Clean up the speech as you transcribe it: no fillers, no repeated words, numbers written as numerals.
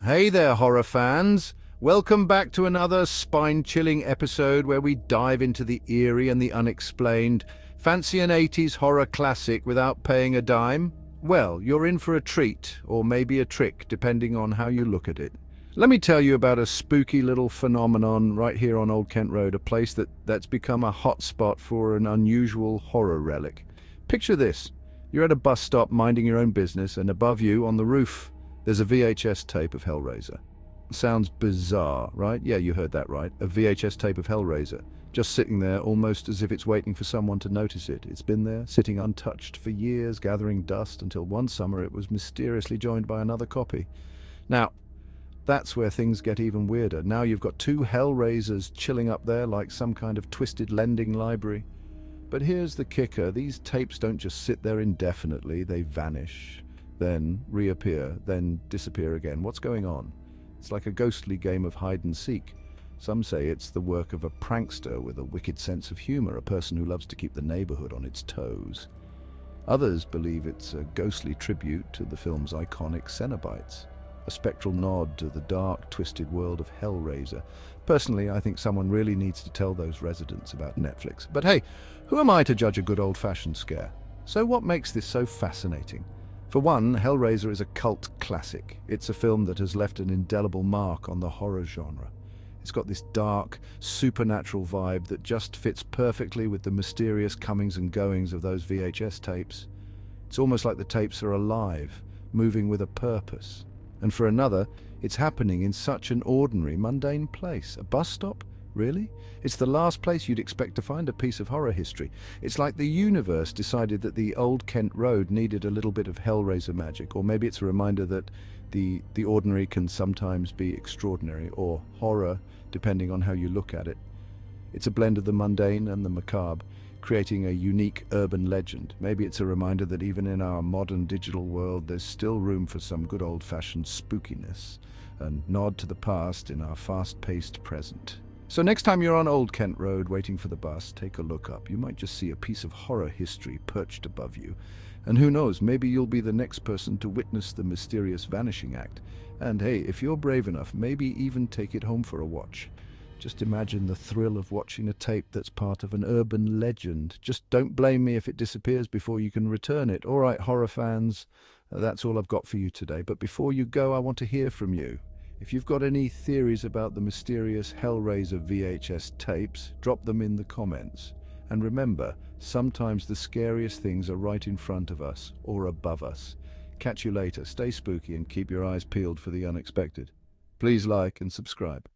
Hey there, horror fans! Welcome back to another spine-chilling episode where we dive into the eerie and the unexplained. Fancy an 80s horror classic without paying a dime? Well, you're in for a treat, or maybe a trick, depending on how you look at it. Let me tell you about a spooky little phenomenon right here on Old Kent Road, a place that's become a hotspot for an unusual horror relic. Picture this. You're at a bus stop minding your own business, and above you, on the roof, there's a VHS tape of Hellraiser. Sounds bizarre, right? Yeah, you heard that right. A VHS tape of Hellraiser. Just sitting there, almost as if it's waiting for someone to notice it. It's been there, sitting untouched for years, gathering dust, until one summer it was mysteriously joined by another copy. Now, that's where things get even weirder. Now you've got two Hellraisers chilling up there like some kind of twisted lending library. But here's the kicker. These tapes don't just sit there indefinitely. They vanish, then reappear, then disappear again. What's going on? It's like a ghostly game of hide and seek. Some say it's the work of a prankster with a wicked sense of humor, a person who loves to keep the neighborhood on its toes. Others believe it's a ghostly tribute to the film's iconic Cenobites, a spectral nod to the dark, twisted world of Hellraiser. Personally, I think someone really needs to tell those residents about Netflix. But hey, who am I to judge a good old-fashioned scare? So what makes this so fascinating? For one, Hellraiser is a cult classic. It's a film that has left an indelible mark on the horror genre. It's got this dark, supernatural vibe that just fits perfectly with the mysterious comings and goings of those VHS tapes. It's almost like the tapes are alive, moving with a purpose. And for another, it's happening in such an ordinary, mundane place. A bus stop? Really? It's the last place you'd expect to find a piece of horror history. It's like the universe decided that the Old Kent Road needed a little bit of Hellraiser magic, or maybe it's a reminder that the ordinary can sometimes be extraordinary, or horror, depending on how you look at it. It's a blend of the mundane and the macabre, creating a unique urban legend. Maybe it's a reminder that even in our modern digital world, there's still room for some good old-fashioned spookiness, a nod to the past in our fast-paced present. So next time you're on Old Kent Road waiting for the bus, take a look up. You might just see a piece of horror history perched above you. And who knows, maybe you'll be the next person to witness the mysterious vanishing act. And hey, if you're brave enough, maybe even take it home for a watch. Just imagine the thrill of watching a tape that's part of an urban legend. Just don't blame me if it disappears before you can return it. All right, horror fans, that's all I've got for you today. But before you go, I want to hear from you. If you've got any theories about the mysterious Hellraiser VHS tapes, drop them in the comments. And remember, sometimes the scariest things are right in front of us or above us. Catch you later. Stay spooky and keep your eyes peeled for the unexpected. Please like and subscribe.